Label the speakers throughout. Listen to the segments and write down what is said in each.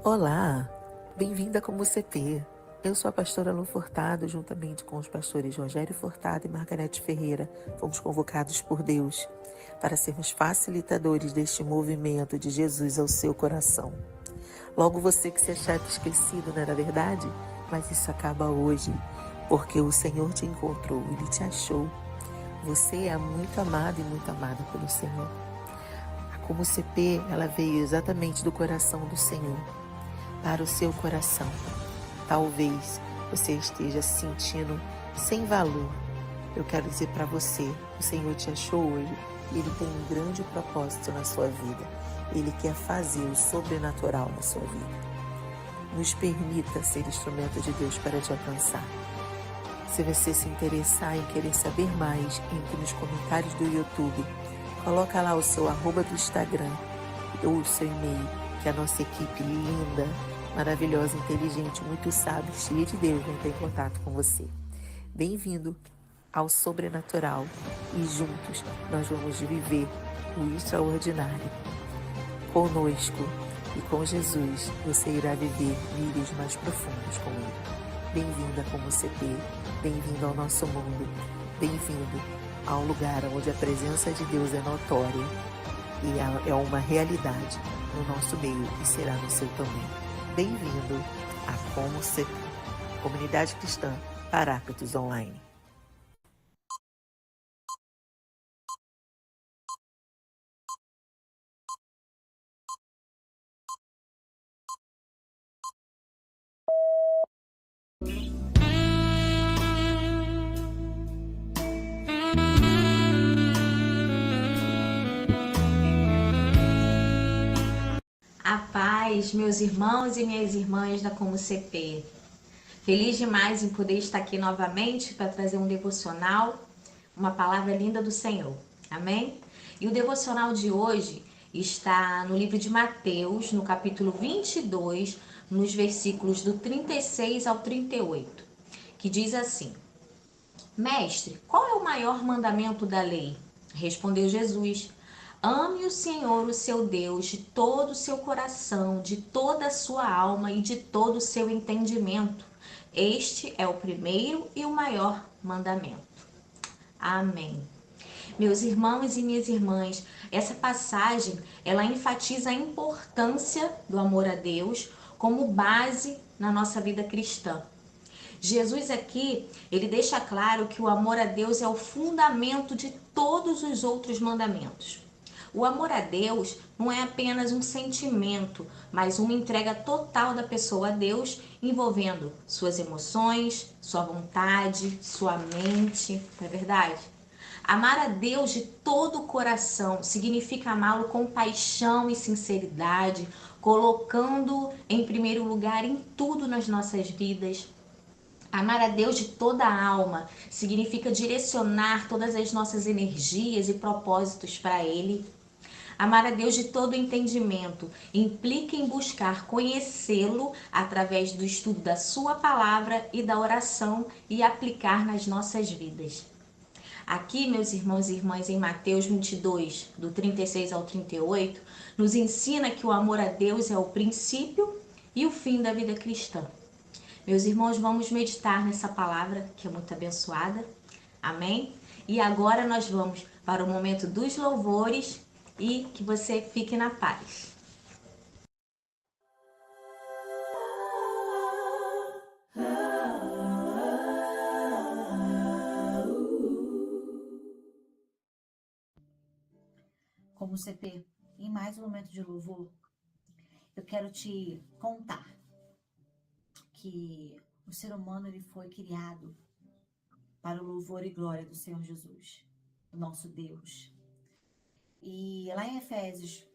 Speaker 1: Olá, bem-vinda como CP. Eu sou a pastora Lu Furtado, juntamente com os pastores Rogério Furtado e Margarete Ferreira, fomos convocados por Deus para sermos facilitadores deste movimento de Jesus ao seu coração. Logo você que se achava esquecido, não era verdade? Mas isso acaba hoje, porque o Senhor te encontrou, Ele te achou. Você é muito amado e muito amada pelo Senhor. A Como CP, ela veio exatamente do coração do Senhor para o seu coração. Talvez você esteja se sentindo sem valor. Eu quero dizer para você, o Senhor te achou hoje e Ele tem um grande propósito na sua vida. Ele quer fazer o sobrenatural na sua vida. Nos permita ser instrumento de Deus para te alcançar. Se você se interessar em querer saber mais, entre nos comentários do YouTube. Coloca lá o seu @ do Instagram ou o seu e-mail, que a nossa equipe linda, maravilhosa, inteligente, muito sábia, cheia de Deus, vai entrar em contato com você. Bem-vindo ao Sobrenatural e juntos nós vamos viver o extraordinário. Conosco e com Jesus você irá viver níveis mais profundos com Ele. Bem-vinda como CP, bem-vindo ao nosso mundo, bem-vindo ao lugar onde a presença de Deus é notória e é uma realidade no nosso meio e será no seu também. Bem-vindo a Como CP, Comunidade Cristã Paráclitos Online.
Speaker 2: A paz, meus irmãos e minhas irmãs da Como CP. Feliz demais em poder estar aqui novamente para trazer um devocional, uma palavra linda do Senhor. Amém? E o devocional de hoje está no livro de Mateus, no capítulo 22, nos versículos do 36 ao 38, que diz assim: Mestre, qual é o maior mandamento da lei? Respondeu Jesus: Ame o Senhor, o seu Deus, de todo o seu coração, de toda a sua alma e de todo o seu entendimento. Este é o primeiro e o maior mandamento. Amém. Meus irmãos e minhas irmãs, essa passagem, ela enfatiza a importância do amor a Deus como base na nossa vida cristã. Jesus aqui, ele deixa claro que o amor a Deus é o fundamento de todos os outros mandamentos. O amor a Deus não é apenas um sentimento, mas uma entrega total da pessoa a Deus, envolvendo suas emoções, sua vontade, sua mente, não é verdade? Amar a Deus de todo o coração significa amá-lo com paixão e sinceridade, colocando em primeiro lugar em tudo nas nossas vidas. Amar a Deus de toda a alma significa direcionar todas as nossas energias e propósitos para Ele. Amar a Deus de todo entendimento implica em buscar conhecê-lo através do estudo da Sua palavra e da oração e aplicar nas nossas vidas. Aqui, meus irmãos e irmãs, em Mateus 22, do 36 ao 38, nos ensina que o amor a Deus é o princípio e o fim da vida cristã. Meus irmãos, vamos meditar nessa palavra que é muito abençoada. Amém? E agora nós vamos para o momento dos louvores e que você fique na paz.
Speaker 3: Como CP, em mais um momento de louvor, eu quero te contar que o ser humano ele foi criado para o louvor e glória do Senhor Jesus, o nosso Deus. E lá em Efésios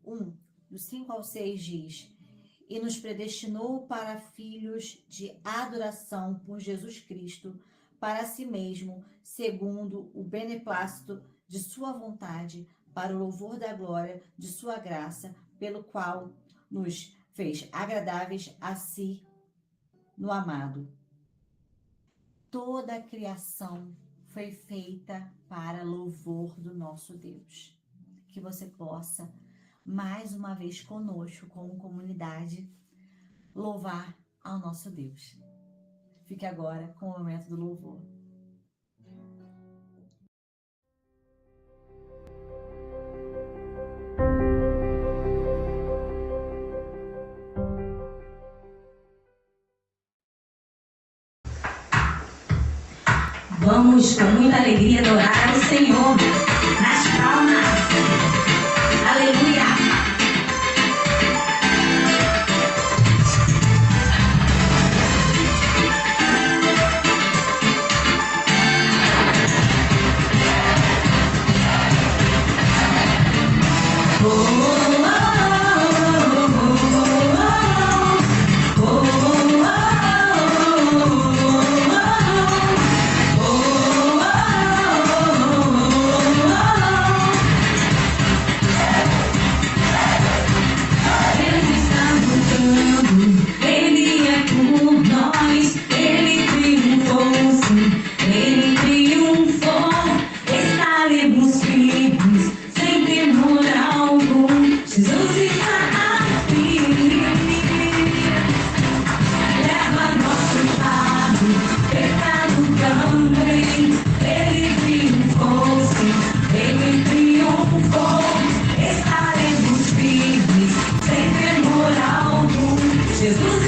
Speaker 3: 1, do 5 ao 6 diz: E nos predestinou para filhos de adoração por Jesus Cristo, para si mesmo, segundo o beneplácito de sua vontade, para o louvor da glória de sua graça, pelo qual nos fez agradáveis a si no amado. Toda a criação foi feita para louvor do nosso Deus. Que você possa mais uma vez conosco, como comunidade, louvar ao nosso Deus. Fique agora com o momento do louvor.
Speaker 2: Vamos com muita alegria adorar ao Senhor nas palmas. Aleluia!
Speaker 4: Nome de Jesus.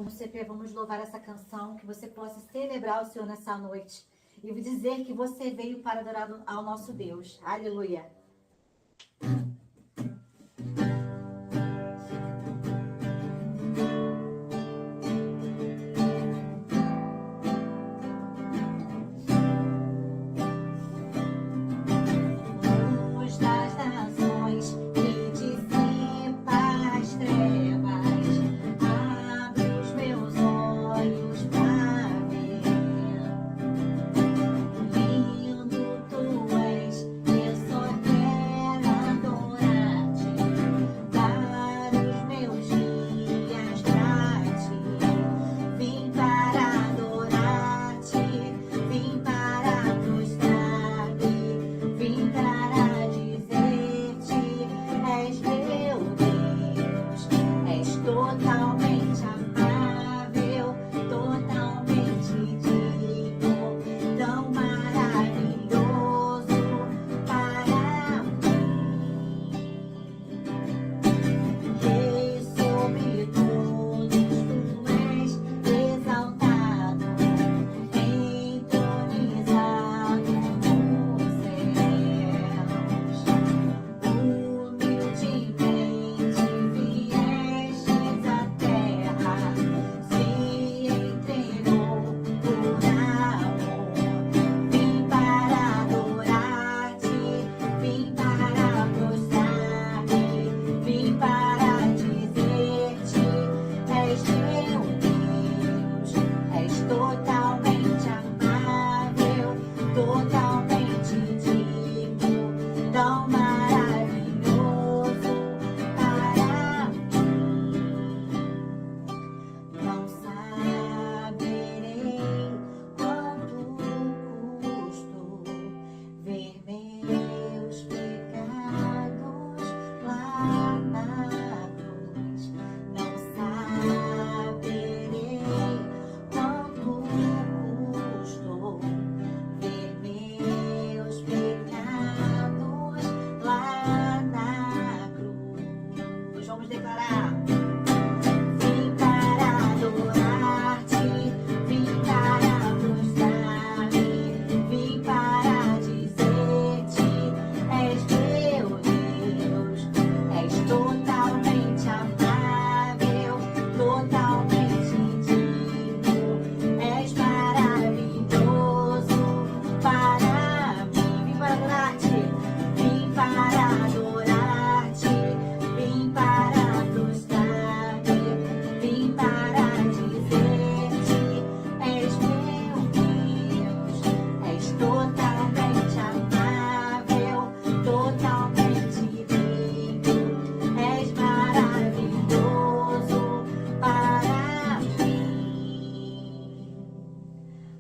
Speaker 3: Como CP, vamos louvar essa canção, que você possa celebrar o Senhor nessa noite e dizer que você veio para adorar ao nosso Deus. Aleluia.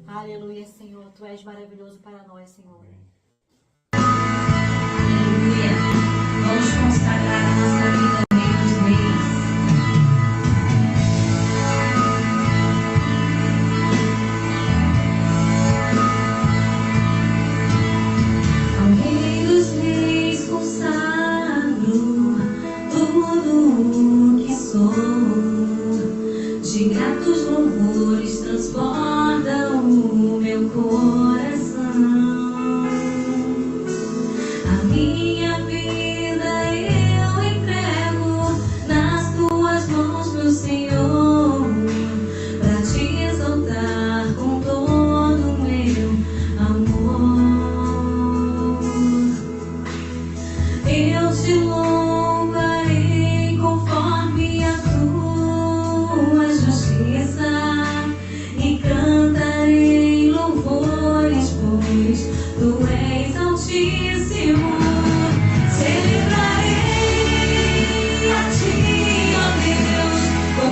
Speaker 3: Aleluia, Senhor. Tu és maravilhoso para nós, Senhor.
Speaker 4: Aleluia. Vamos consagrar a nossa vida ao Rei dos Reis. Ao Rei dos Reis consagro tudo o que sou. De gratos louvores transbordam o meu coração. A minha vida eu entrego nas tuas mãos, meu Senhor, para te exaltar com todo o meu amor. Eu te louvarei conforme a tua justiça e cantarei louvores, pois tu és altíssimo. Celebrarei a ti, ó Deus, com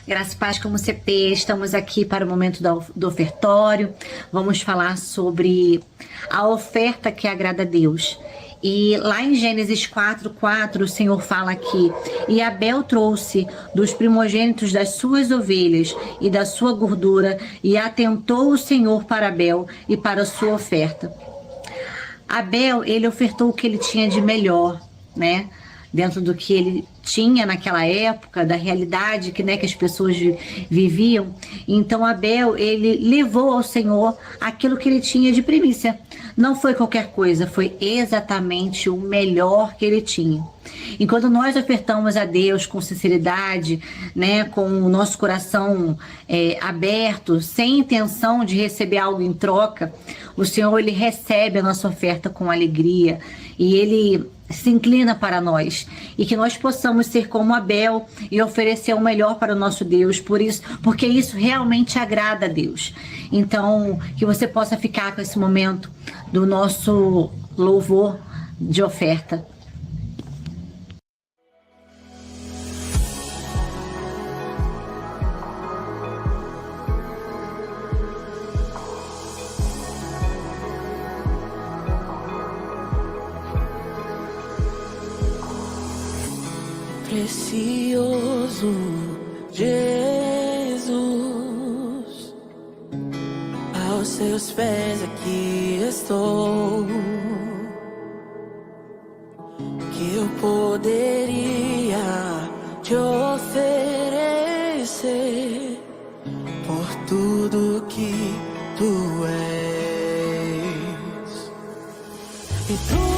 Speaker 3: Graça e paz como CP, estamos aqui para o momento do ofertório. Vamos falar sobre a oferta que agrada a Deus. E lá em Gênesis 4:4, o Senhor fala aqui: e Abel trouxe dos primogênitos das suas ovelhas e da sua gordura, e atentou o Senhor para Abel e para a sua oferta. Abel, ele ofertou o que ele tinha de melhor, né? Dentro do que ele tinha naquela época, da realidade que as pessoas viviam. Então Abel, ele levou ao Senhor aquilo que ele tinha de primícia. Não foi qualquer coisa, foi exatamente o melhor que ele tinha. Enquanto nós ofertamos a Deus com sinceridade, com o nosso coração aberto, sem intenção de receber algo em troca, o Senhor, ele recebe a nossa oferta com alegria e ele se inclina para nós, e que nós possamos ser como Abel e oferecer o melhor para o nosso Deus, porque isso realmente agrada a Deus. Então, que você possa ficar com esse momento do nosso louvor de oferta.
Speaker 5: Precioso Jesus, aos seus pés aqui estou. Que eu poderia te oferecer por tudo que tu és e tudo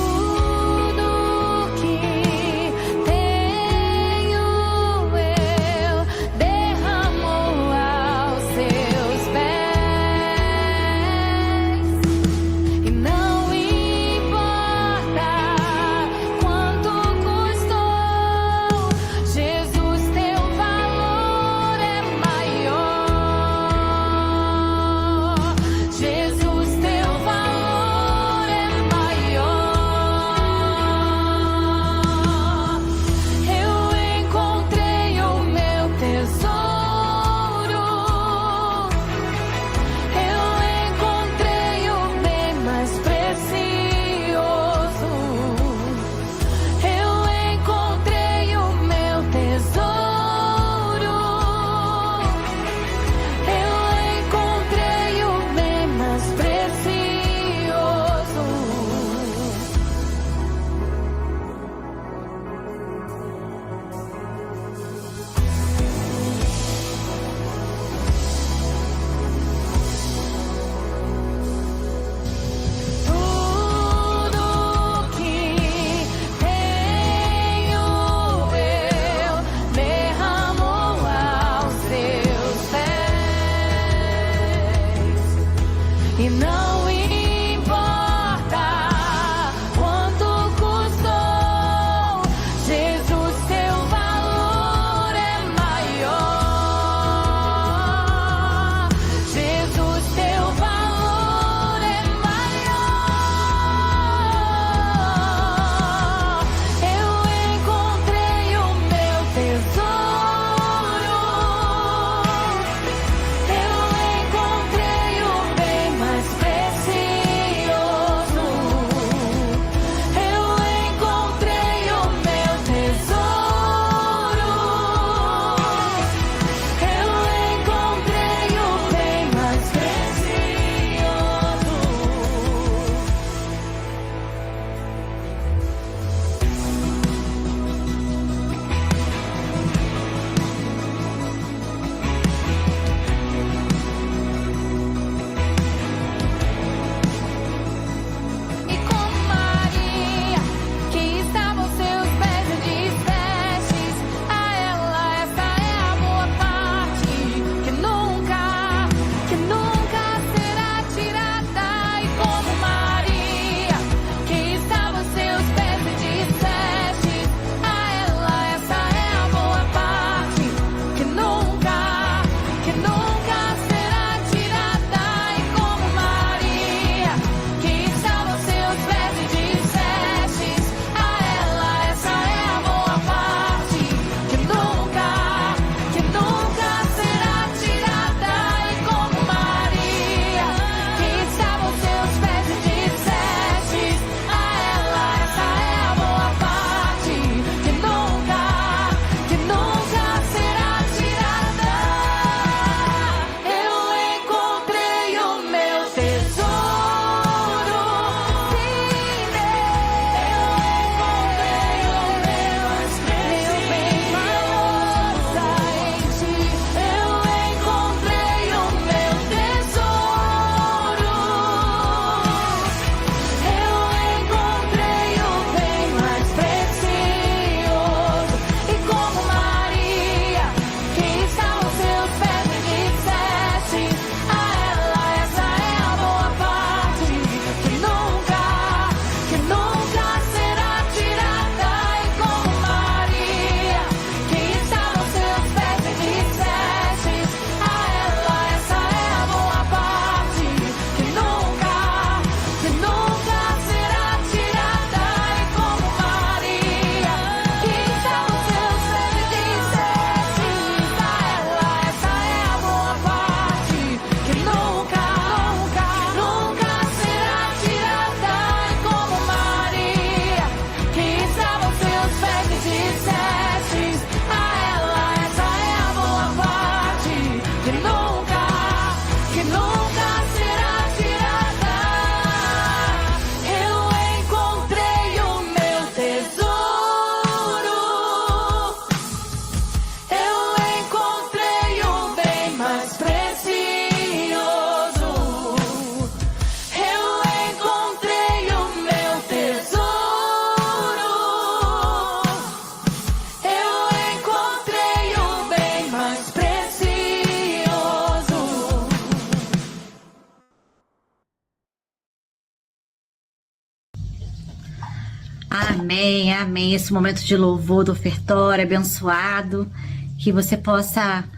Speaker 3: Amém, amém. Esse momento de louvor do ofertório abençoado, que você possa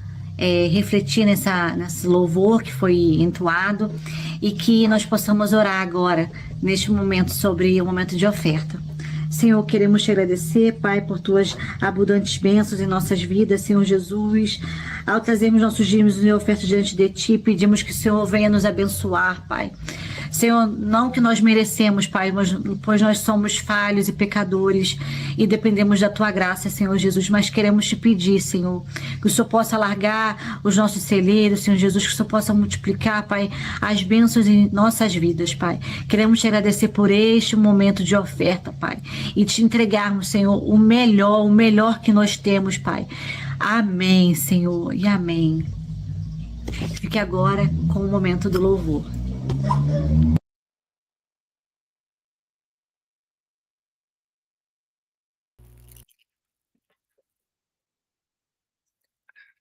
Speaker 3: refletir nesse louvor que foi entoado e que nós possamos orar agora, neste momento, sobre o momento de oferta. Senhor, queremos te agradecer, Pai, por tuas abundantes bênçãos em nossas vidas, Senhor Jesus. Ao trazermos nossos dízimos e ofertas diante de Ti, pedimos que o Senhor venha nos abençoar, Pai. Senhor, não que nós merecemos, Pai, pois nós somos falhos e pecadores e dependemos da Tua graça, Senhor Jesus, mas queremos te pedir, Senhor, que o Senhor possa alargar os nossos celeiros, Senhor Jesus, que o Senhor possa multiplicar, Pai, as bênçãos em nossas vidas, Pai. Queremos te agradecer por este momento de oferta, Pai, e te entregarmos, Senhor, o melhor que nós temos, Pai. Amém, Senhor, e amém. Fique agora com o momento do louvor.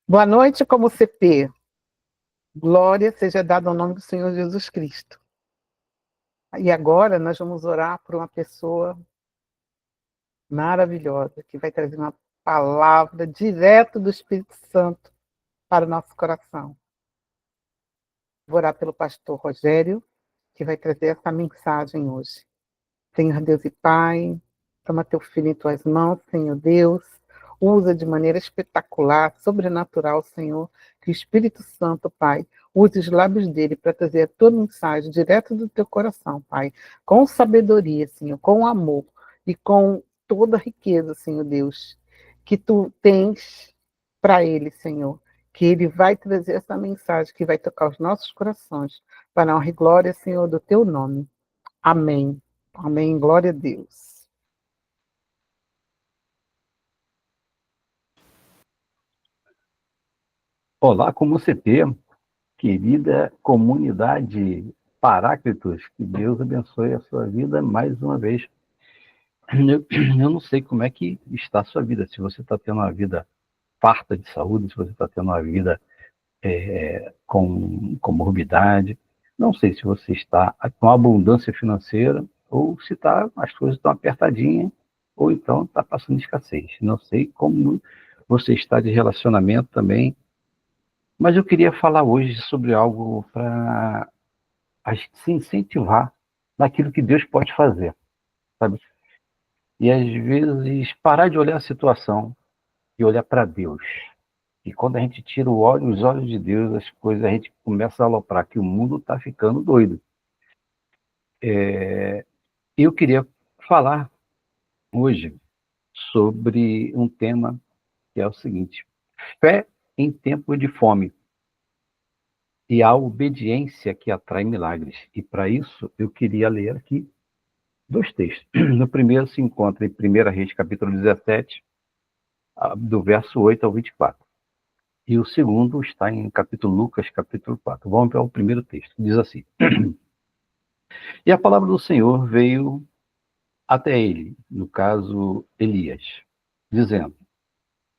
Speaker 6: Boa noite, como CP. Glória seja dada ao nome do Senhor Jesus Cristo. E agora nós vamos orar por uma pessoa maravilhosa, que vai trazer uma palavra direto do Espírito Santo para o nosso coração. Vou orar pelo pastor Rogério, que vai trazer essa mensagem hoje. Senhor Deus e Pai, toma teu filho em tuas mãos, Senhor Deus. Usa de maneira espetacular, sobrenatural, Senhor, que o Espírito Santo, Pai, use os lábios dele para trazer a tua mensagem direto do teu coração, Pai, com sabedoria, Senhor, com amor e com toda a riqueza, Senhor Deus, que tu tens para ele, Senhor, que ele vai trazer essa mensagem que vai tocar os nossos corações, para a honra e glória, Senhor, do teu nome. Amém. Amém. Glória a Deus.
Speaker 7: Olá, como CP, querida comunidade Paráclitos, que Deus abençoe a sua vida mais uma vez. Eu não sei como é que está a sua vida, se você está tendo uma vida farta de saúde, se você está tendo uma vida com morbidade, não sei se você está com abundância financeira, ou se as coisas estão apertadinhas, ou então está passando escassez. Não sei como você está de relacionamento também, mas eu queria falar hoje sobre algo para se incentivar naquilo que Deus pode fazer, sabe? E às vezes parar de olhar a situação e olhar para Deus. E quando a gente tira os olhos de Deus, as coisas, a gente começa a aloprar que o mundo está ficando doido. Eu queria falar hoje sobre um tema que é o seguinte: fé em tempo de fome e a obediência que atrai milagres. E para isso eu queria ler aqui 2 textos. No primeiro se encontra em 1 Reis, capítulo 17, do verso 8 ao 24. E o segundo está em Lucas, capítulo 4. Vamos para o primeiro texto. Diz assim: E a palavra do Senhor veio até ele, no caso Elias, dizendo: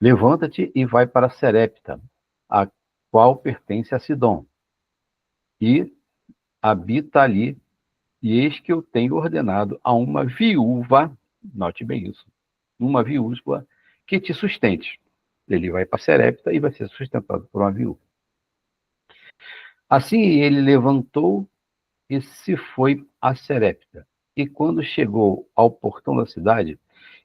Speaker 7: Levanta-te e vai para Serepta, a qual pertence a Sidom, e habita ali, e eis que eu tenho ordenado a uma viúva, note bem isso, uma viúva que te sustente. Ele vai para Serepta e vai ser sustentado por uma viúva. Assim ele levantou e se foi a Serepta. E quando chegou ao portão da cidade,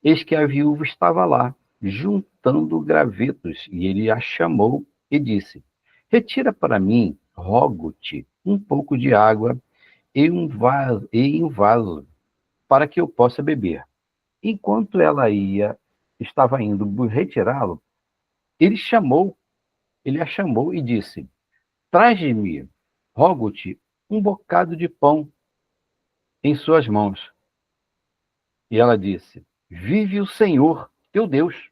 Speaker 7: eis que a viúva estava lá, juntando gravetos, e ele a chamou e disse: Retira para mim, rogo-te, um pouco de água em um vaso, para que eu possa beber. Enquanto ela estava indo retirá-lo, ele a chamou e disse: Traze-me, rogo-te, um bocado de pão em suas mãos. E ela disse: Vive o Senhor, teu Deus.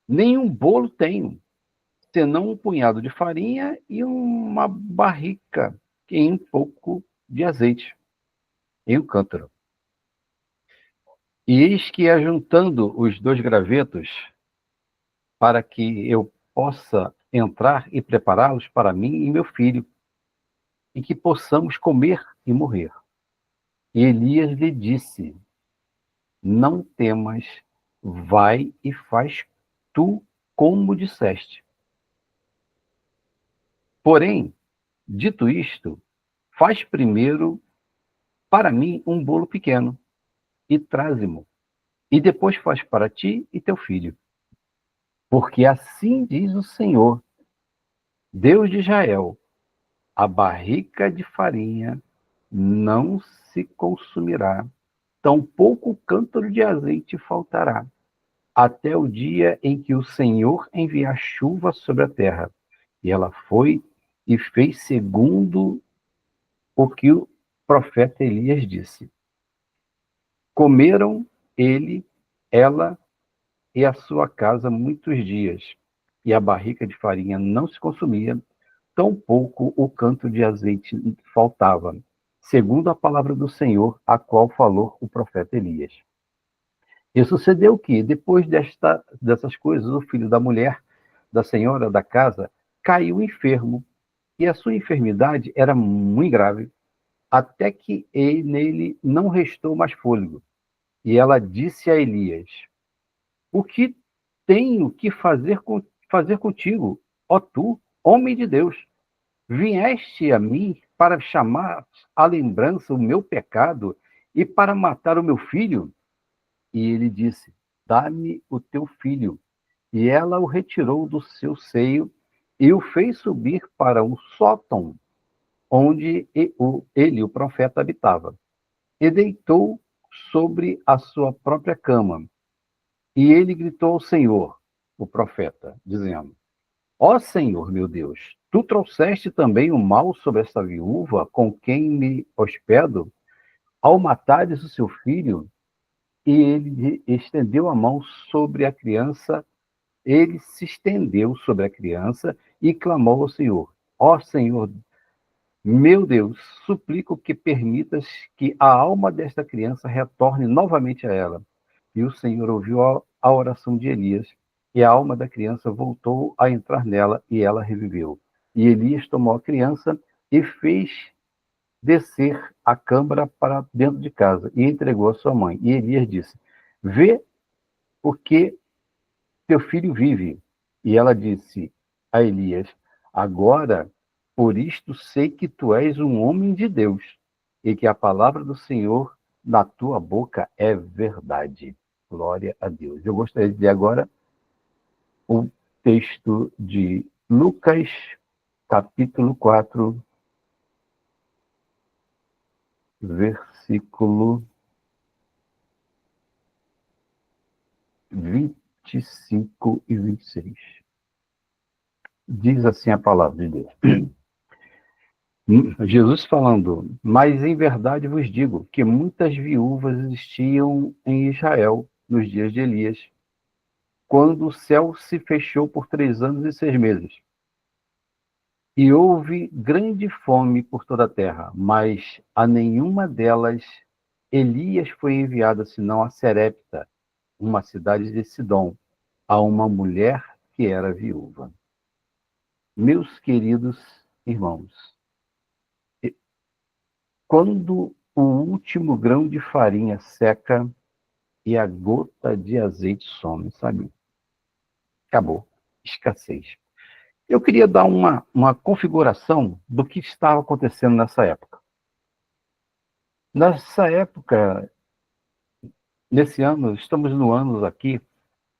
Speaker 7: Nenhum bolo tenho, senão um punhado de farinha e uma barrica em um pouco de azeite, em um cântaro. E eis que ajuntando os 2 gravetos, para que eu possa entrar e prepará-los para mim e meu filho, e que possamos comer e morrer. E Elias lhe disse: não temas, vai e faz tu como disseste. Porém, dito isto, faz primeiro para mim um bolo pequeno e traze-mo, e depois faz para ti e teu filho. Porque assim diz o Senhor, Deus de Israel, a barrica de farinha não se consumirá, tampouco o cântaro de azeite faltará, até o dia em que o Senhor enviar chuva sobre a terra. E ela foi e fez segundo o que o profeta Elias disse. Comeram ele, ela e a sua casa muitos dias, e a barrica de farinha não se consumia, tampouco o cântaro de azeite faltava, segundo a palavra do Senhor, a qual falou o profeta Elias. E sucedeu que, depois dessas coisas, o filho da mulher, da senhora da casa, caiu enfermo, e a sua enfermidade era muito grave, até que nele não restou mais fôlego. E ela disse a Elias, o que tenho que fazer contigo, ó tu, homem de Deus? Vieste a mim para chamar à lembrança o meu pecado e para matar o meu filho? E ele disse, dá-me o teu filho. E ela o retirou do seu seio e o fez subir para um sótão, onde ele, o profeta, habitava. E deitou sobre a sua própria cama. E ele gritou ao Senhor, o profeta, dizendo, ó Senhor, meu Deus, tu trouxeste também o mal sobre esta viúva com quem me hospedo, ao matares o seu filho? E ele estendeu a mão sobre a criança, ele se estendeu sobre a criança e clamou ao Senhor, ó Senhor, meu Deus, suplico que permitas que a alma desta criança retorne novamente a ela. E o Senhor ouviu a oração de Elias, e a alma da criança voltou a entrar nela, e ela reviveu. E Elias tomou a criança e fez descer a câmara para dentro de casa, e entregou a sua mãe. E Elias disse, vê porque teu filho vive. E ela disse a Elias, agora, por isto sei que tu és um homem de Deus, e que a palavra do Senhor na tua boca é verdade. Glória a Deus. Eu gostaria de ler agora o texto de Lucas, capítulo 4, versículo 25 e 26. Diz assim a palavra de Deus. Jesus falando, mas em verdade vos digo que muitas viúvas existiam em Israel nos dias de Elias, quando o céu se fechou por 3 anos e 6 meses. E houve grande fome por toda a terra, mas a nenhuma delas Elias foi enviado, senão a Serepta, uma cidade de Sidom, a uma mulher que era viúva. Meus queridos irmãos, quando o último grão de farinha seca e a gota de azeite some, sabe? Acabou. Escassez. Eu queria dar uma configuração do que estava acontecendo nessa época. Nessa época, nesse ano, estamos no ano aqui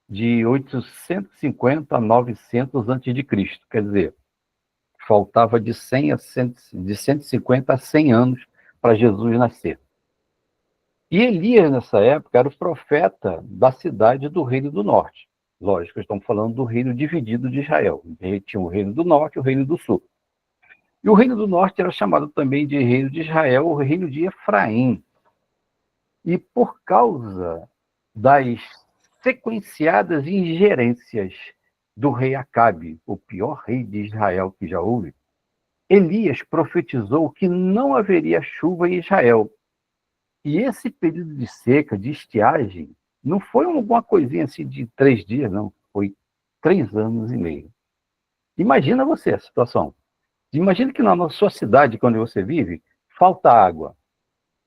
Speaker 7: de 850 a 900 a.C. Quer dizer, faltava de 150 a 100 anos para Jesus nascer. E Elias, nessa época, era o profeta da cidade do Reino do Norte. Lógico, estamos falando do reino dividido de Israel. Tinha o Reino do Norte e o Reino do Sul. E o Reino do Norte era chamado também de Reino de Israel, o Reino de Efraim. E por causa das sequenciadas ingerências do rei Acabe, o pior rei de Israel que já houve, Elias profetizou que não haveria chuva em Israel. E esse período de seca, de estiagem, não foi alguma coisinha assim de 3 dias, não. Foi 3 anos e meio. Imagina você a situação. Imagina que na sua cidade, onde você vive, falta água.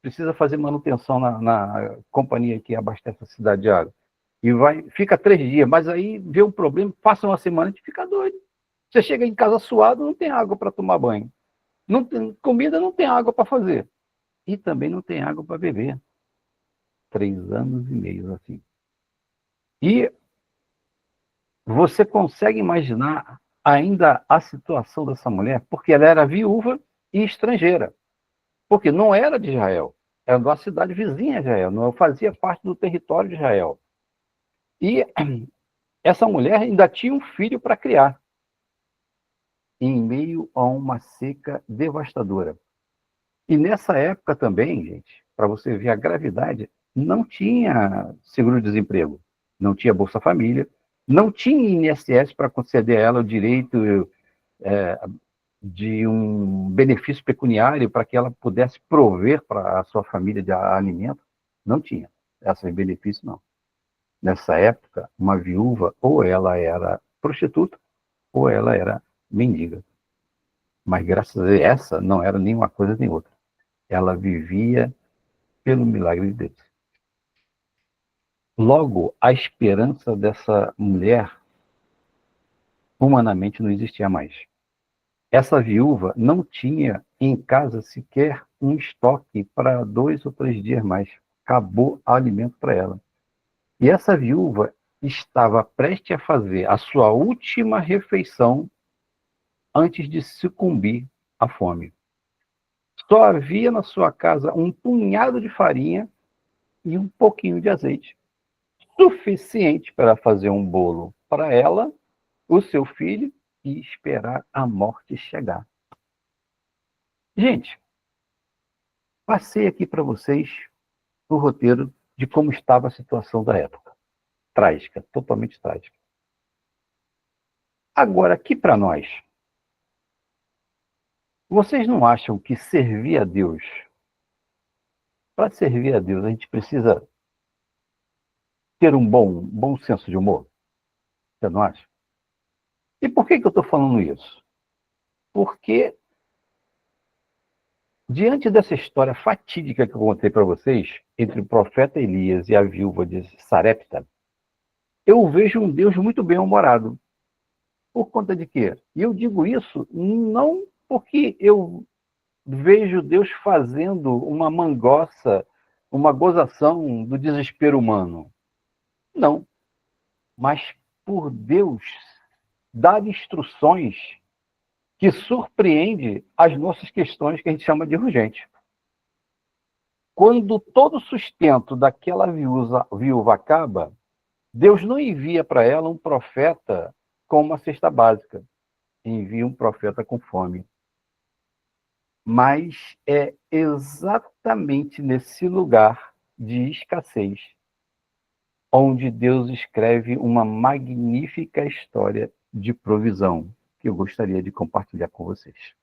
Speaker 7: precisa fazer manutenção na companhia que abastece a cidade de água. E fica 3 dias, mas aí vê um problema, passa uma semana e a gente fica doido. Você chega em casa suado, não tem água para tomar banho. Não tem comida, não tem água para fazer. E também não tem água para beber. 3 anos e meio assim. E você consegue imaginar ainda a situação dessa mulher? Porque ela era viúva e estrangeira. Porque não era de Israel. Era de uma cidade vizinha de Israel. Não fazia parte do território de Israel. E essa mulher ainda tinha um filho para criar. Em meio a uma seca devastadora. E nessa época também, gente, para você ver a gravidade, não tinha seguro-desemprego, não tinha Bolsa Família, não tinha INSS para conceder a ela o direito de um benefício pecuniário para que ela pudesse prover para a sua família de alimento. Não tinha esses benefícios, não. Nessa época, uma viúva, ou ela era prostituta, ou ela era mendiga. Mas graças a Deus, essa não era nenhuma coisa nem outra. Ela vivia pelo milagre de Deus. Logo, a esperança dessa mulher humanamente não existia mais. Essa viúva não tinha em casa sequer um estoque para 2 ou 3 dias mais. Acabou o alimento para ela. E essa viúva estava prestes a fazer a sua última refeição antes de sucumbir à fome. Só havia na sua casa um punhado de farinha e um pouquinho de azeite. Suficiente para fazer um bolo para ela, o seu filho, e esperar a morte chegar. Gente, passei aqui para vocês o roteiro de como estava a situação da época. Trágica, totalmente trágica. Agora, aqui para nós, vocês não acham que servir a Deus, para servir a Deus, a gente precisa ter um bom senso de humor? Você não acha? E por que eu estou falando isso? Porque, diante dessa história fatídica que eu contei para vocês, entre o profeta Elias e a viúva de Sarepta, eu vejo um Deus muito bem-humorado. Por conta de quê? E eu digo isso não porque eu vejo Deus fazendo uma mangoça, uma gozação do desespero humano. Não. Mas por Deus dar instruções que surpreende as nossas questões que a gente chama de urgente. Quando todo o sustento daquela viúva acaba, Deus não envia para ela um profeta com uma cesta básica. Envia um profeta com fome. Mas é exatamente nesse lugar de escassez onde Deus escreve uma magnífica história de provisão que eu gostaria de compartilhar com vocês.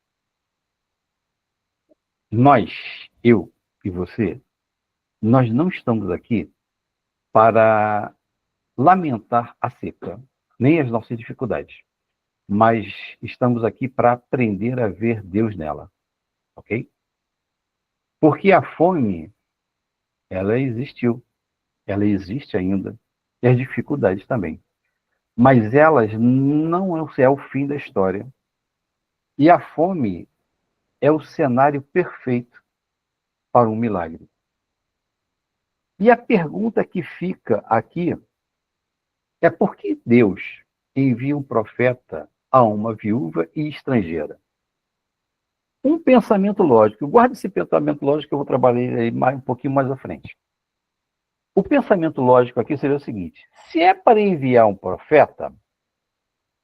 Speaker 7: Nós, eu e você, nós não estamos aqui para lamentar a seca, nem as nossas dificuldades, mas estamos aqui para aprender a ver Deus nela, ok? Porque a fome, ela existiu, ela existe ainda, e as dificuldades também. Mas elas não é o fim da história. E a fome é o cenário perfeito para um milagre. E a pergunta que fica aqui é por que Deus envia um profeta a uma viúva e estrangeira? Um pensamento lógico. Guarde esse pensamento lógico que eu vou trabalhar aí um pouquinho mais à frente. O pensamento lógico aqui seria o seguinte: se é para enviar um profeta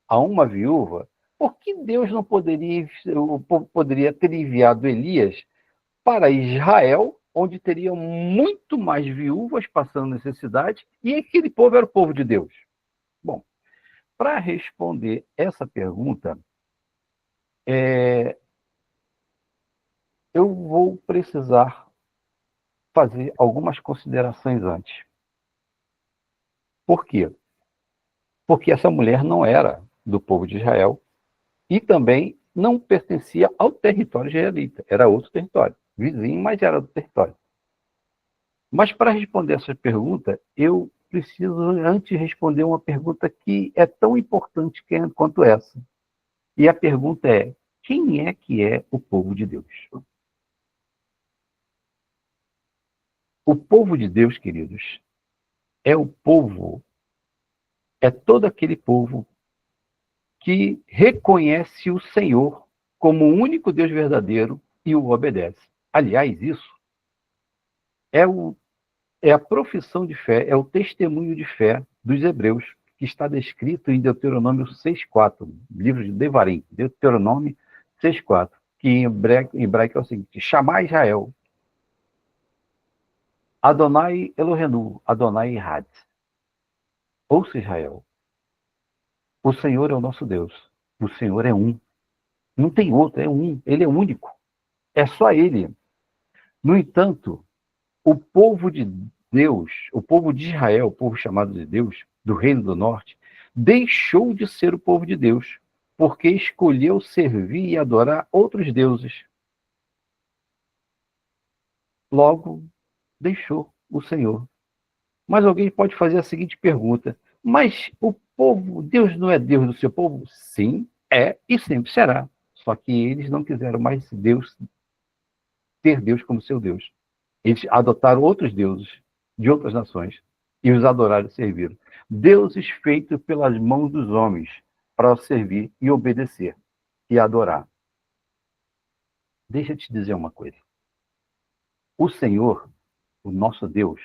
Speaker 7: a uma viúva, por que Deus não poderia ter enviado Elias para Israel, onde teriam muito mais viúvas passando necessidade, e aquele povo era o povo de Deus? Bom, para responder essa pergunta, eu vou precisar fazer algumas considerações antes. Por quê? Porque essa mulher não era do povo de Israel e também não pertencia ao território israelita. Era outro território, vizinho, mas era do território. Mas para responder essa pergunta, eu preciso antes responder uma pergunta que é tão importante quanto essa. E a pergunta é: quem é que é o povo de Deus? O povo de Deus, queridos, é o povo, é todo aquele povo que reconhece o Senhor como o único Deus verdadeiro e o obedece. Aliás, isso é a profissão de fé, é o testemunho de fé dos hebreus, que está descrito em Deuteronômio 6,4, livro de Devarim, Deuteronômio 6,4, que em hebraico é o seguinte: chamar Israel, Adonai Elohenu, Adonai Had. Ouça, Israel, o Senhor é o nosso Deus, o Senhor é um, não tem outro, é um, ele é único, é só ele. No entanto, o povo de Deus, o povo de Israel, o povo chamado de Deus, do Reino do Norte, deixou de ser o povo de Deus, porque escolheu servir e adorar outros deuses. Logo, deixou o Senhor. Mas alguém pode fazer a seguinte pergunta: mas o povo, Deus não é Deus do seu povo? Sim, é e sempre será. Só que eles não quiseram mais ter Deus como seu Deus. Eles adotaram outros deuses de outras nações e os adoraram e serviram. Deuses feitos pelas mãos dos homens para servir e obedecer e adorar. Deixa eu te dizer uma coisa. O Senhor, o nosso Deus,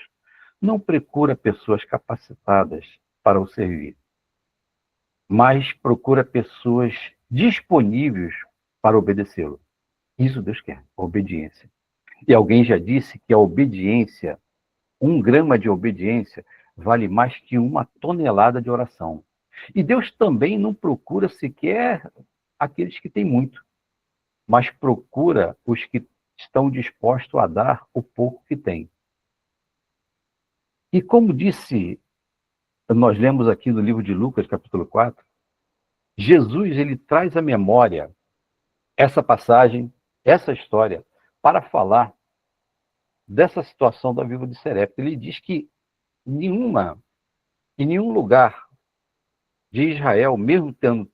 Speaker 7: não procura pessoas capacitadas para o servir, mas procura pessoas disponíveis para obedecê-lo. Isso Deus quer, a obediência. E alguém já disse que a obediência, 1 grama de obediência, vale mais que 1 tonelada de oração. E Deus também não procura sequer aqueles que têm muito, mas procura os que estão dispostos a dar o pouco que têm. E como disse, nós lemos aqui no livro de Lucas, capítulo 4, Jesus ele traz à memória essa passagem, essa história, para falar dessa situação da viúva de Serepta. Ele diz que em nenhum lugar de Israel, mesmo tendo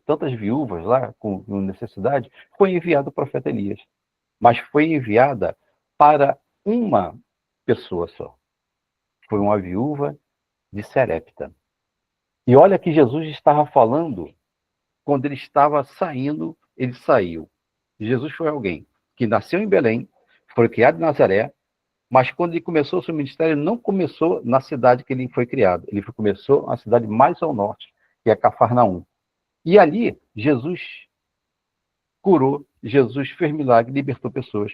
Speaker 7: tantas viúvas lá com necessidade, foi enviado o profeta Elias. Mas foi enviada para uma pessoa só. Foi uma viúva de Serepta. E olha que Jesus estava falando, quando ele estava saindo, ele saiu. Jesus foi alguém que nasceu em Belém, foi criado em Nazaré, mas quando ele começou o seu ministério, não começou na cidade que ele foi criado. Ele começou na cidade mais ao norte, que é Cafarnaum. E ali, Jesus curou, Jesus fez milagre, libertou pessoas.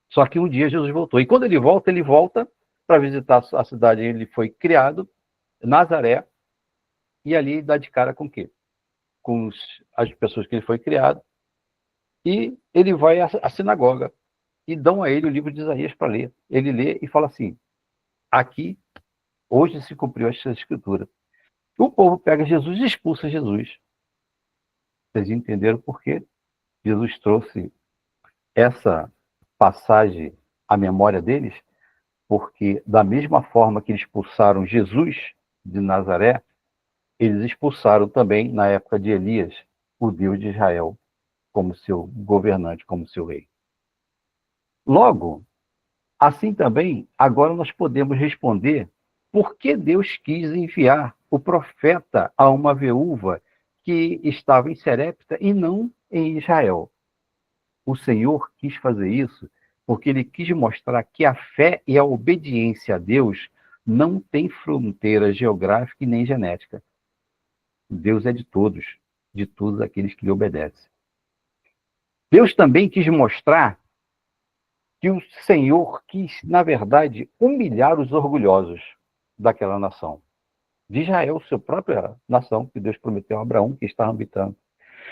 Speaker 7: Só que um dia Jesus voltou. E quando ele volta para visitar a cidade onde ele foi criado, Nazaré, e ali dá de cara com o quê? Com as pessoas que ele foi criado. E ele vai à sinagoga e dão a ele o livro de Isaías para ler. Ele lê e fala assim: aqui, hoje se cumpriu esta escritura. O povo pega Jesus e expulsa Jesus. Vocês entenderam por quê? Jesus trouxe essa passagem à memória deles? Porque da mesma forma que eles expulsaram Jesus de Nazaré, eles expulsaram também, na época de Elias, o Deus de Israel como seu governante, como seu rei. Logo, assim também, agora nós podemos responder por que Deus quis enviar o profeta a uma viúva que estava em Serepta e não em Israel. O Senhor quis fazer isso porque ele quis mostrar que a fé e a obediência a Deus não tem fronteira geográfica e nem genética. Deus é de todos aqueles que lhe obedecem. Deus também quis mostrar que o Senhor quis, na verdade, humilhar os orgulhosos daquela nação. De Israel, sua própria nação, que Deus prometeu a Abraão, que estava habitando.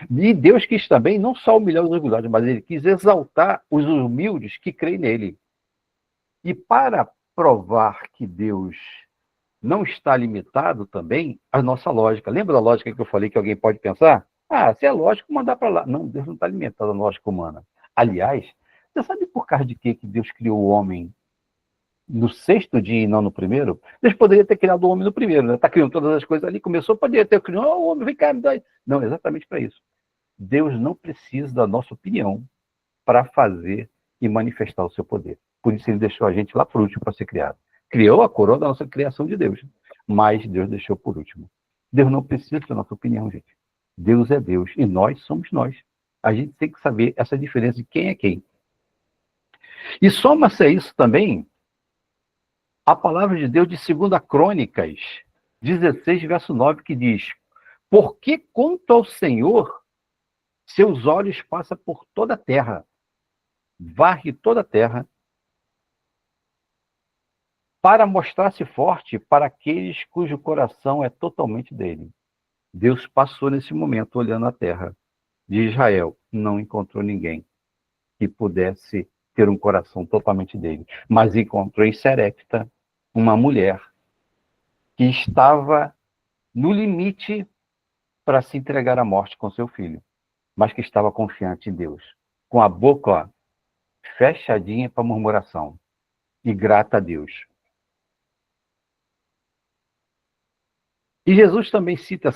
Speaker 7: E Deus quis também não só humilhar os orgulhosos, mas ele quis exaltar os humildes que creem nele. E para provar que Deus não está limitado também, a nossa lógica. Lembra da lógica que eu falei que alguém pode pensar? Se é lógico, mandar para lá. Não, Deus não está limitado à lógica humana. Aliás, você sabe por causa de que Deus criou o homem no sexto dia e não no primeiro, Deus poderia ter criado o homem no primeiro, né? Está criando todas as coisas ali, começou, poderia ter criado, o homem, vem cá, me dá. Não, exatamente para isso. Deus não precisa da nossa opinião para fazer e manifestar o seu poder. Por isso ele deixou a gente lá por último para ser criado. Criou a coroa da nossa criação de Deus, mas Deus deixou por último. Deus não precisa da nossa opinião, gente. Deus é Deus e nós somos nós. A gente tem que saber essa diferença de quem é quem. E soma-se a isso também a palavra de Deus de 2 Crônicas 16, verso 9, que diz: porque quanto ao Senhor, seus olhos passam por toda a terra, varre toda a terra, para mostrar-se forte para aqueles cujo coração é totalmente dele. Deus passou nesse momento olhando a terra de Israel, não encontrou ninguém que pudesse ter um coração totalmente dele, mas encontrou em Serepta uma mulher que estava no limite para se entregar à morte com seu filho, mas que estava confiante em Deus, com a boca fechadinha para murmuração e grata a Deus. E Jesus também cita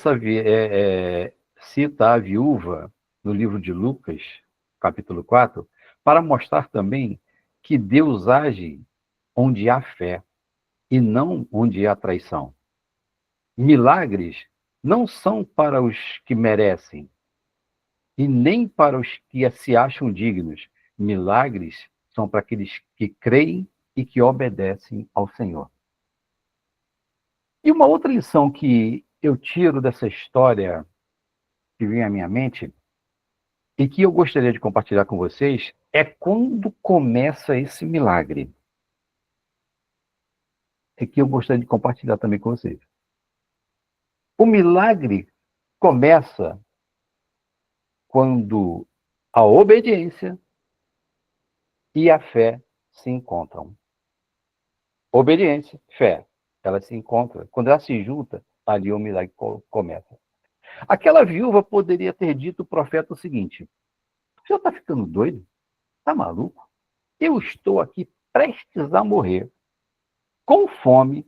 Speaker 7: cita a viúva no livro de Lucas, capítulo 4, para mostrar também que Deus age onde há fé e não onde há traição. Milagres não são para os que merecem e nem para os que se acham dignos. Milagres são para aqueles que creem e que obedecem ao Senhor. E uma outra lição que eu tiro dessa história que vem à minha mente e que eu gostaria de compartilhar com vocês é quando começa esse milagre. É que eu gostaria de compartilhar também com vocês. O milagre começa quando a obediência e a fé se encontram. Obediência, fé, elas se encontram. Quando elas se juntam, ali o milagre começa. Aquela viúva poderia ter dito ao profeta o seguinte: o senhor está ficando doido? Está maluco? Eu estou aqui prestes a morrer, com fome,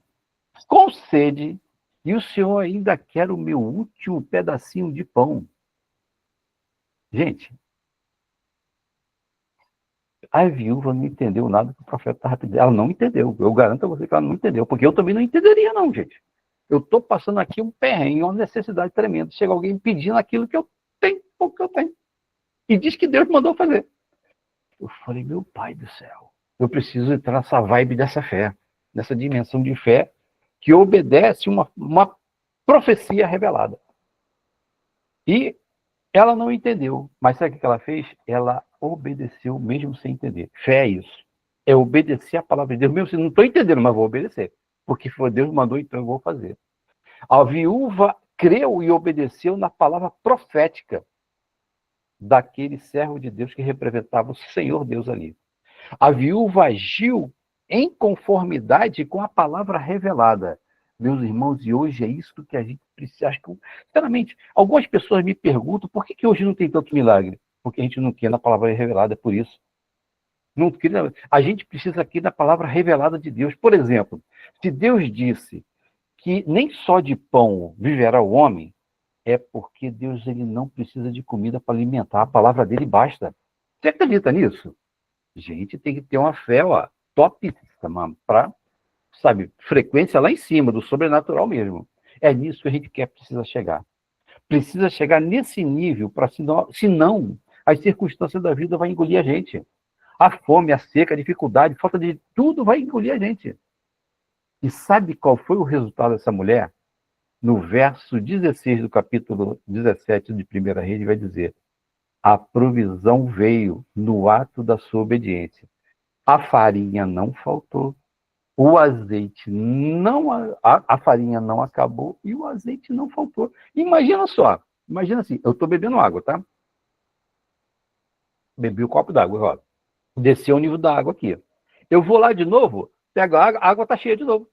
Speaker 7: com sede, e o senhor ainda quer o meu último pedacinho de pão. Gente, a viúva não entendeu nada que o profeta estava pedindo. Ela não entendeu. Eu garanto a você que ela não entendeu, porque eu também não entenderia, não, gente. Eu estou passando aqui um perrengue, uma necessidade tremenda. Chega alguém pedindo aquilo que eu tenho, o que eu tenho. E diz que Deus mandou fazer. Eu falei, meu pai do céu, eu preciso entrar nessa vibe dessa fé, nessa dimensão de fé que obedece uma profecia revelada. E ela não entendeu, mas sabe o que ela fez? Ela obedeceu mesmo sem entender. Fé é isso. É obedecer a palavra de Deus, mesmo se não estou entendendo, mas vou obedecer. Porque foi Deus mandou, então eu vou fazer. A viúva creu e obedeceu na palavra profética daquele servo de Deus que representava o Senhor Deus ali. A viúva agiu em conformidade com a palavra revelada. Meus irmãos, e hoje é isso que a gente precisa. Acho que, sinceramente, algumas pessoas me perguntam por que hoje não tem tanto milagre? Porque a gente não quer na palavra revelada, é por isso. Não queria, a gente precisa aqui da palavra revelada de Deus. Por exemplo, se Deus disse que nem só de pão viverá o homem, é porque Deus ele não precisa de comida para alimentar. A palavra dele basta. Você acredita nisso? Gente, tem que ter uma fé, ó, topíssima, para, sabe, frequência lá em cima, do sobrenatural mesmo. É nisso que a gente precisa chegar. Precisa chegar nesse nível, para senão as circunstâncias da vida vão engolir a gente. A fome, a seca, a dificuldade, a falta de tudo vai engolir a gente. E sabe qual foi o resultado dessa mulher? No verso 16 do capítulo 17 de 1 Reis, vai dizer: a provisão veio no ato da sua obediência. A farinha não faltou, o azeite não, a farinha não acabou e o azeite não faltou. Imagina só, imagina assim, eu estou bebendo água, tá? Bebi o copo d'água, ó. Desceu o nível da água aqui. Eu vou lá de novo, pego a água está cheia de novo.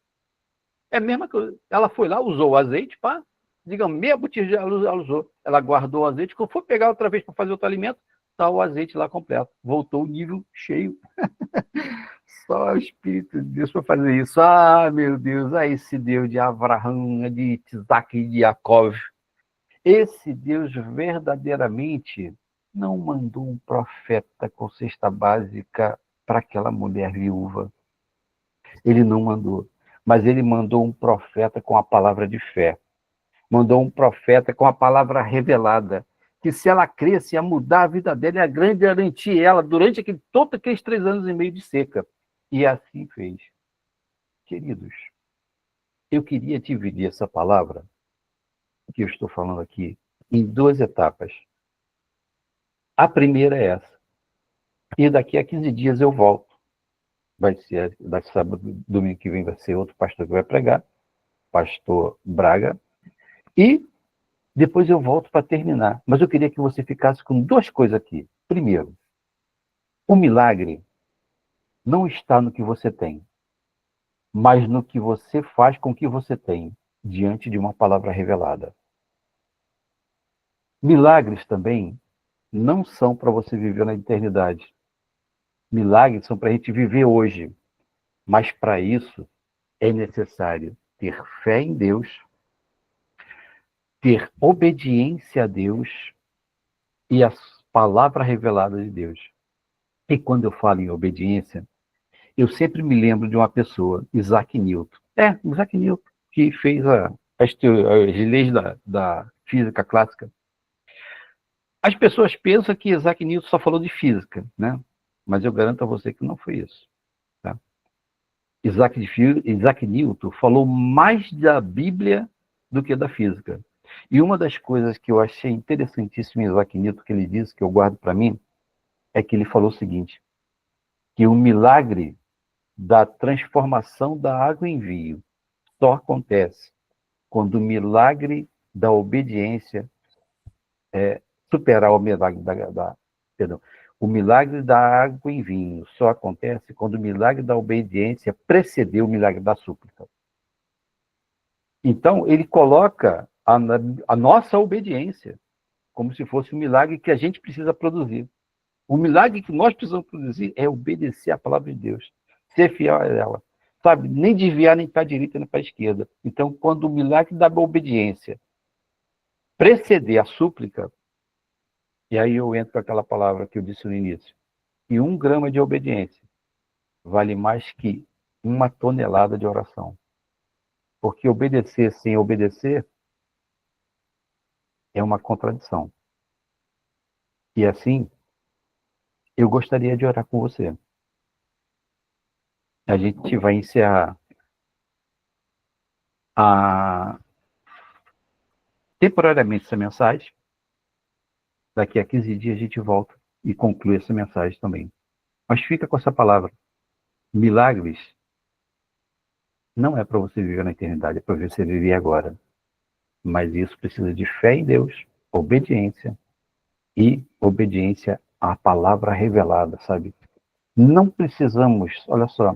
Speaker 7: É a mesma coisa. Ela foi lá, usou o azeite, pá, digamos, meia botija ela usou. Ela guardou o azeite, quando for pegar outra vez para fazer outro alimento, está o azeite lá completo. Voltou o nível cheio. só o Espírito de Deus para fazer isso. Ah, meu Deus, esse Deus de Abraão, de Isaac e de Jacó. Esse Deus verdadeiramente não mandou um profeta com cesta básica para aquela mulher viúva. Ele não mandou. Mas ele mandou um profeta com a palavra de fé. Mandou um profeta com a palavra revelada. Que se ela cresce, ia mudar a vida dela, e a grande garantia ela durante todos aqueles 3 anos e meio de seca. E assim fez. Queridos, eu queria dividir essa palavra que eu estou falando aqui em 2 etapas. A primeira é essa. E daqui a 15 dias eu volto. Vai ser, sábado, domingo que vem vai ser outro pastor que vai pregar, pastor Braga. E depois eu volto para terminar. Mas eu queria que você ficasse com 2 coisas aqui. Primeiro, o milagre não está no que você tem, mas no que você faz com o que você tem, diante de uma palavra revelada. Milagres também não são para você viver na eternidade. Milagres são para a gente viver hoje. Mas para isso é necessário ter fé em Deus, ter obediência a Deus e a palavra revelada de Deus. E quando eu falo em obediência, eu sempre me lembro de uma pessoa, Isaac Newton. Isaac Newton, que fez as leis da física clássica. As pessoas pensam que Isaac Newton só falou de física, né? Mas eu garanto a você que não foi isso. Tá? Isaac Newton falou mais da Bíblia do que da física. E uma das coisas que eu achei interessantíssima em Isaac Newton, que ele disse, que eu guardo para mim, é que ele falou o seguinte, que o milagre da transformação da água em vinho só acontece quando o milagre da obediência superar o milagre o milagre da água em vinho só acontece quando o milagre da obediência precedeu o milagre da súplica. Então, ele coloca a nossa obediência como se fosse um milagre que a gente precisa produzir. O milagre que nós precisamos produzir é obedecer à palavra de Deus, ser fiel a ela, sabe? Nem desviar nem para a direita nem para a esquerda. Então, quando o milagre da obediência preceder a súplica, e aí eu entro com aquela palavra que eu disse no início, que 1 grama de obediência vale mais que 1 tonelada de oração. Porque obedecer sem obedecer é uma contradição. E assim, eu gostaria de orar com você. A gente vai encerrar temporariamente essa mensagem. Daqui a 15 dias a gente volta e conclui essa mensagem também. Mas fica com essa palavra. Milagres não é para você viver na eternidade, é para você viver agora. Mas isso precisa de fé em Deus, obediência e obediência à palavra revelada, sabe? Não precisamos, olha só,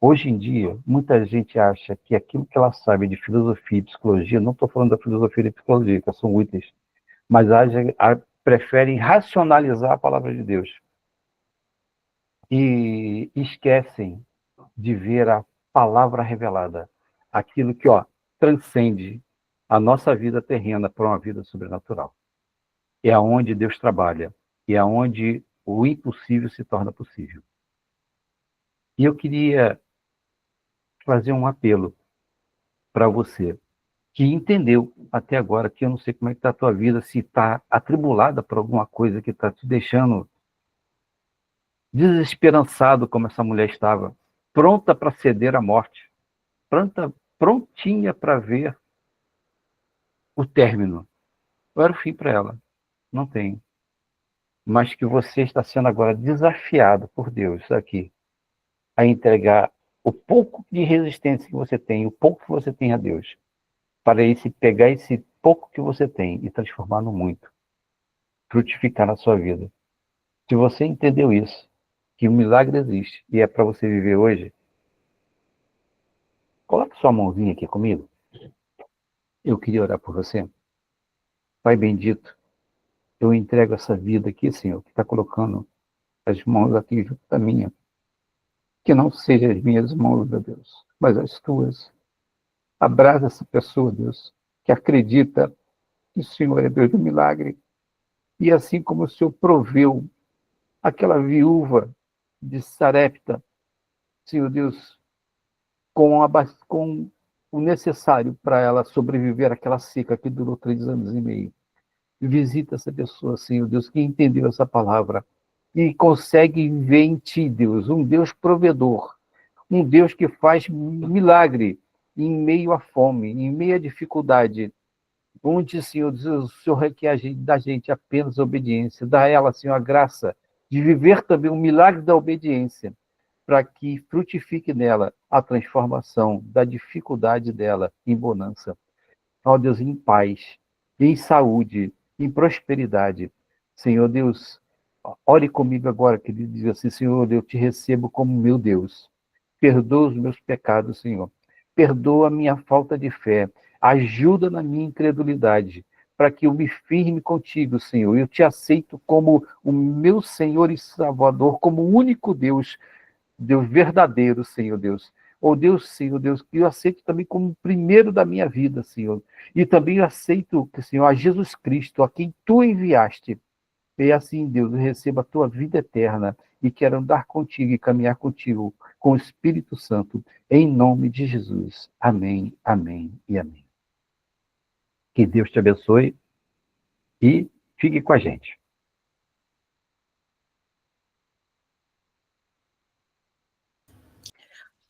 Speaker 7: hoje em dia, muita gente acha que aquilo que ela sabe de filosofia e psicologia, não estou falando da filosofia e psicologia, que são úteis, mas preferem racionalizar a palavra de Deus. E esquecem de ver a palavra revelada, aquilo que transcende a nossa vida terrena para uma vida sobrenatural. É aonde Deus trabalha, é aonde o impossível se torna possível. E eu queria fazer um apelo para você, que entendeu até agora, que eu não sei como é que está a tua vida, se está atribulada por alguma coisa que está te deixando desesperançado, como essa mulher estava, pronta para ceder à morte, prontinha para ver o término. Eu era o fim para ela, não tem. Mas que você está sendo agora desafiado por Deus aqui a entregar o pouco de resistência que você tem, o pouco que você tem a Deus, para pegar esse pouco que você tem e transformar no muito, frutificar na sua vida. Se você entendeu isso, que o milagre existe e é para você viver hoje, coloque sua mãozinha aqui comigo. Eu queria orar por você. Pai bendito, eu entrego essa vida aqui, Senhor, que está colocando as mãos aqui junto da minha. que não sejam as minhas mãos, meu Deus, mas as tuas. Abraça essa pessoa, Deus, que acredita que o Senhor é Deus do milagre. E assim como o Senhor proveu aquela viúva de Sarepta, Senhor Deus, com o necessário para ela sobreviver àquela seca que durou 3 anos e meio. Visita essa pessoa, Senhor Deus, que entendeu essa palavra e consegue ver em Ti, Deus, um Deus provedor, um Deus que faz milagre em meio à fome, em meio à dificuldade, onde, Senhor Deus, o Senhor requer da gente apenas a obediência, dá a ela, Senhor, a graça de viver também o milagre da obediência, para que frutifique nela a transformação da dificuldade dela em bonança. Ó Deus, em paz, em saúde, em prosperidade. Senhor Deus, ore comigo agora, que ele diz assim: Senhor, eu te recebo como meu Deus. Perdoa os meus pecados, Senhor. Perdoa a minha falta de fé. Ajuda na minha incredulidade, para que eu me firme contigo, Senhor. Eu te aceito como o meu Senhor e Salvador, como o único Deus, Deus verdadeiro, Senhor Deus. Oh Deus, Senhor Deus, que eu aceito também como o primeiro da minha vida, Senhor. E também eu aceito, Senhor, a Jesus Cristo, a quem Tu enviaste. E assim, Deus, eu recebo a Tua vida eterna e quero andar contigo e caminhar contigo com o Espírito Santo, em nome de Jesus. Amém, amém e amém. Que Deus te abençoe e fique com a gente.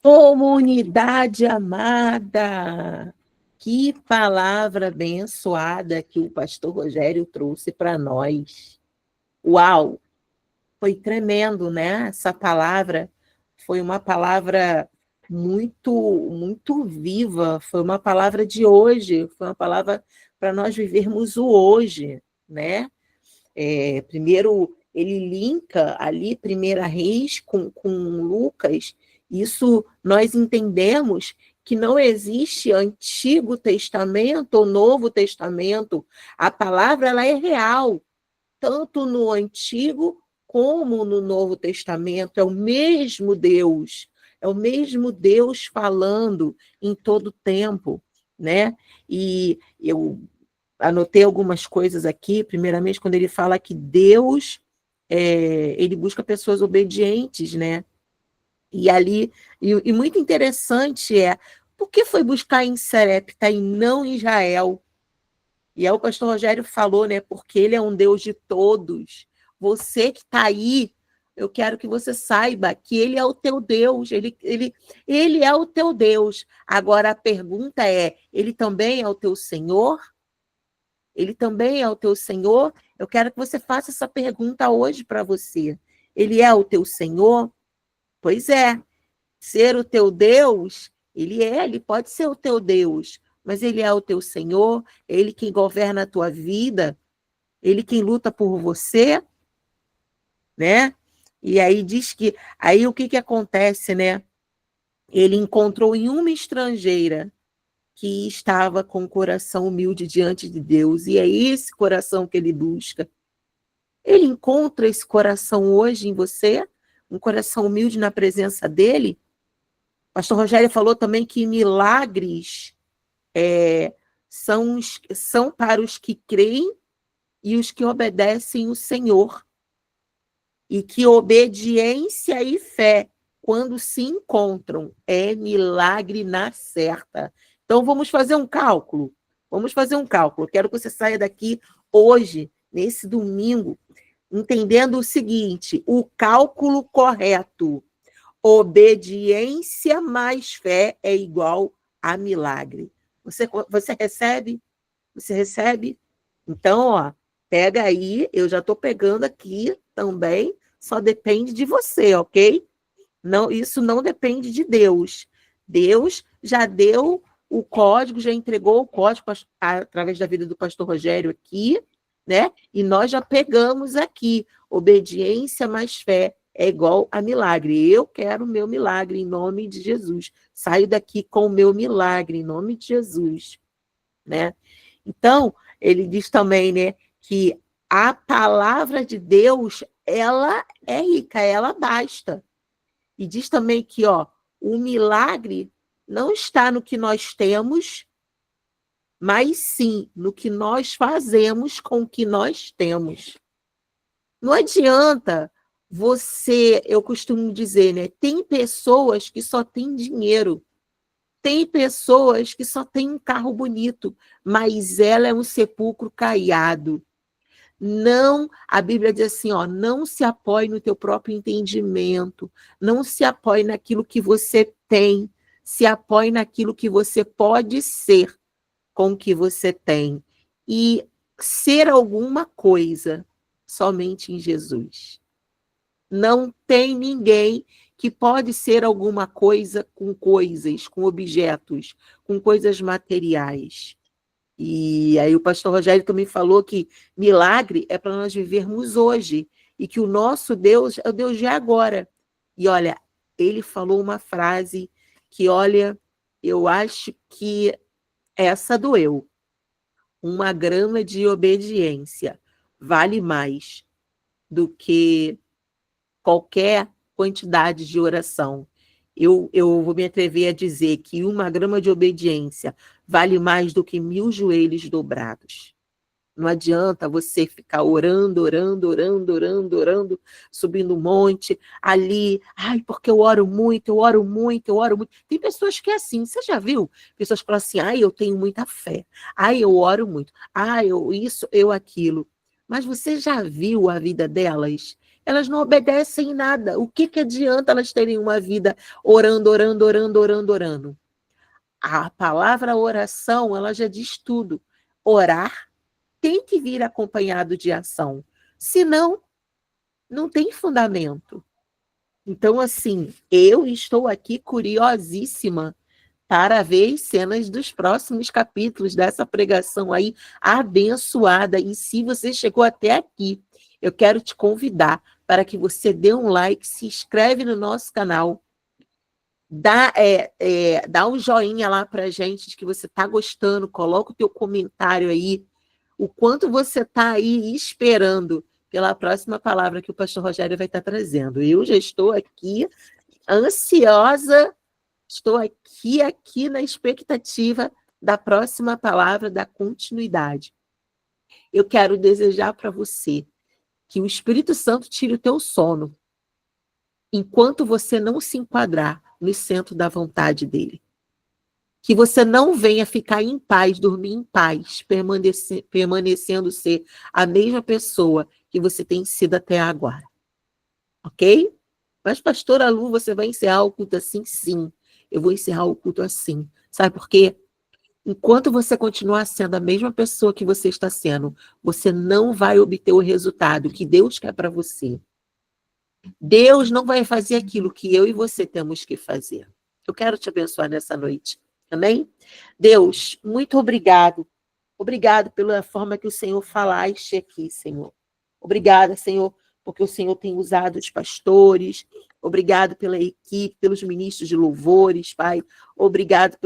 Speaker 1: Comunidade amada, que palavra abençoada que o pastor Rogério trouxe para nós. Uau! Foi tremendo, né? Essa palavra foi uma palavra muito, muito viva, foi uma palavra de hoje, foi uma palavra para nós vivermos o hoje, né? Primeiro, ele linka ali 1 Reis com Lucas. Isso nós entendemos que não existe Antigo Testamento ou Novo Testamento. A palavra ela é real, tanto no Antigo como no Novo Testamento. É o mesmo Deus falando em todo tempo, né? E eu anotei algumas coisas aqui, primeiramente, quando ele fala que Deus, ele busca pessoas obedientes, né? E ali, e muito interessante por que foi buscar em Sarepta e não em Israel? E aí o pastor Rogério falou, né? Porque ele é um Deus de todos. Você que está aí, eu quero que você saiba que ele é o teu Deus, ele é o teu Deus. Agora a pergunta é, ele também é o teu Senhor? Ele também é o teu Senhor? Eu quero que você faça essa pergunta hoje para você. Ele é o teu Senhor? Pois é. Ser o teu Deus, ele pode ser o teu Deus, mas ele é o teu Senhor, ele quem governa a tua vida, ele quem luta por você, né? E aí diz que, aí o que acontece, né? Ele encontrou em uma estrangeira que estava com o coração humilde diante de Deus, e é esse coração que ele busca. Ele encontra esse coração hoje em você, um coração humilde na presença dele. Pastor Rogério falou também que milagres são para os que creem e os que obedecem o Senhor. E que obediência e fé, quando se encontram, é milagre na certa. Então, vamos fazer um cálculo. Quero que você saia daqui hoje, nesse domingo, entendendo o seguinte, o cálculo correto. Obediência mais fé é igual a milagre. Você recebe? Você recebe? Então, ó, pega aí, eu já estou pegando aqui também, só depende de você, ok? Não, isso não depende de Deus. Deus já deu o código, já entregou o código através da vida do pastor Rogério aqui, né? E nós já pegamos aqui, obediência mais fé é igual a milagre. Eu quero o meu milagre em nome de Jesus. Saio daqui com o meu milagre em nome de Jesus, né? Então, ele diz também, né, que a palavra de Deus, ela é rica, ela basta. E diz também que, ó, o milagre não está no que nós temos, mas sim no que nós fazemos com o que nós temos. Não adianta você, eu costumo dizer, né? Tem pessoas que só têm dinheiro, tem pessoas que só têm um carro bonito, mas ela é um sepulcro caiado. Não, a Bíblia diz assim, ó, não se apoie no teu próprio entendimento, não se apoie naquilo que você tem, se apoie naquilo que você pode ser com o que você tem. E ser alguma coisa somente em Jesus. Não tem ninguém que pode ser alguma coisa com coisas, com objetos, com coisas materiais. E aí o pastor Rogério também falou que milagre é para nós vivermos hoje e que o nosso Deus é o Deus de agora. E olha, ele falou uma frase que, olha, eu acho que essa doeu. Uma grama de obediência vale mais do que qualquer quantidade de oração. Eu vou me atrever a dizer que uma grama de obediência vale mais do que 1000 joelhos dobrados. Não adianta você ficar orando, subindo um monte, ali, ai, porque eu oro muito. Tem pessoas que é assim, você já viu? Pessoas que falam assim, ai, eu tenho muita fé, ai, eu oro muito, ai, eu isso, eu aquilo. Mas você já viu a vida delas? Elas não obedecem nada. O que adianta elas terem uma vida orando? A palavra oração, ela já diz tudo. Orar tem que vir acompanhado de ação. Senão, não tem fundamento. Então, assim, eu estou aqui curiosíssima para ver as cenas dos próximos capítulos dessa pregação aí abençoada. E se você chegou até aqui, eu quero te convidar para que você dê um like, se inscreve no nosso canal, dá um joinha lá para a gente de que você está gostando, coloca o teu comentário aí, o quanto você está aí esperando pela próxima palavra que o pastor Rogério vai estar trazendo. Eu já estou aqui ansiosa, estou aqui na expectativa da próxima palavra, da continuidade. Eu quero desejar para você que o Espírito Santo tire o teu sono enquanto você não se enquadrar no centro da vontade dele. Que você não venha ficar em paz, dormir em paz, permanecendo ser a mesma pessoa que você tem sido até agora. Ok? Mas, pastora Lu, você vai encerrar o culto assim? Sim, eu vou encerrar o culto assim. Sabe por quê? Enquanto você continuar sendo a mesma pessoa que você está sendo, você não vai obter o resultado que Deus quer para você. Deus não vai fazer aquilo que eu e você temos que fazer. Eu quero te abençoar nessa noite. Amém? Deus, muito obrigado. Obrigado pela forma que o Senhor falaste aqui, Senhor. Obrigada, Senhor, porque o Senhor tem usado os pastores. Obrigado pela equipe, pelos ministros de louvores, Pai. Obrigado,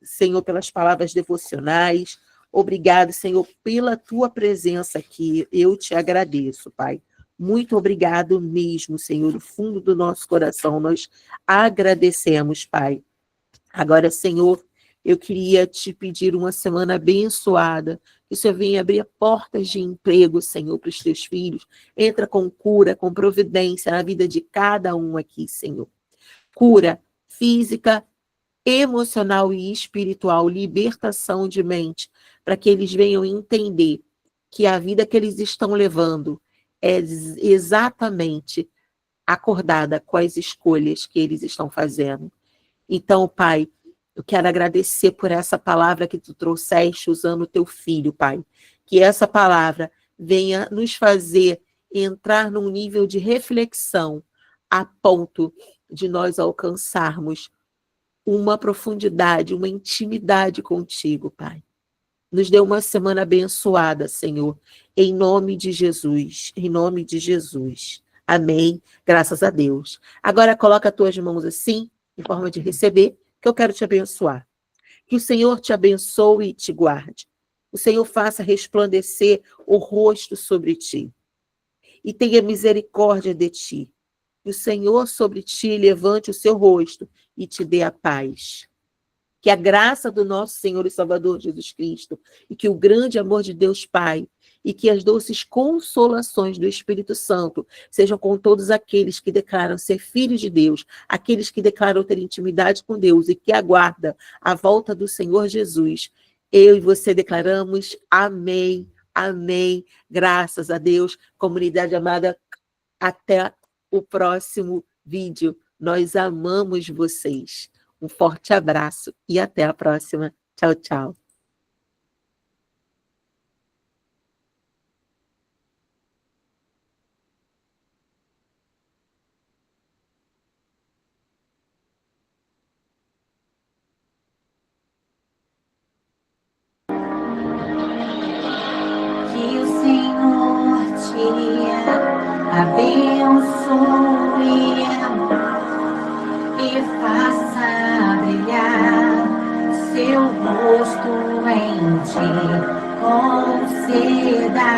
Speaker 1: Senhor, pelas palavras devocionais. Obrigado, Senhor, pela tua presença aqui. Eu te agradeço, Pai. Muito obrigado mesmo, Senhor, do fundo do nosso coração. Nós agradecemos, Pai. Agora, Senhor, eu queria te pedir uma semana abençoada, que o Senhor venha abrir portas de emprego, Senhor, para os teus filhos. Entra com cura, com providência na vida de cada um aqui, Senhor. Cura física, emocional e espiritual, libertação de mente, para que eles venham entender que a vida que eles estão levando é exatamente acordada com as escolhas que eles estão fazendo. Então, Pai, eu quero agradecer por essa palavra que tu trouxeste usando o teu filho, Pai. Que essa palavra venha nos fazer entrar num nível de reflexão a ponto de nós alcançarmos uma profundidade, uma intimidade contigo, Pai. Nos dê uma semana abençoada, Senhor, em nome de Jesus, em nome de Jesus. Amém. Graças a Deus. Agora coloca as tuas mãos assim, em forma de receber, que eu quero te abençoar. Que o Senhor te abençoe e te guarde. O Senhor faça resplandecer o rosto sobre ti e tenha misericórdia de ti. Que o Senhor sobre ti levante o seu rosto e te dê a paz. Que a graça do nosso Senhor e Salvador Jesus Cristo e que o grande amor de Deus Pai e que as doces consolações do Espírito Santo sejam com todos aqueles que declaram ser filhos de Deus, aqueles que declaram ter intimidade com Deus e que aguardam a volta do Senhor Jesus. Eu e você declaramos amém, amém, graças a Deus. Comunidade amada, até o próximo vídeo. Nós amamos vocês. Um forte abraço e até a próxima. Tchau, tchau.
Speaker 3: Que o Senhor te abençoe e faça brilhar seu rosto em ti, conceda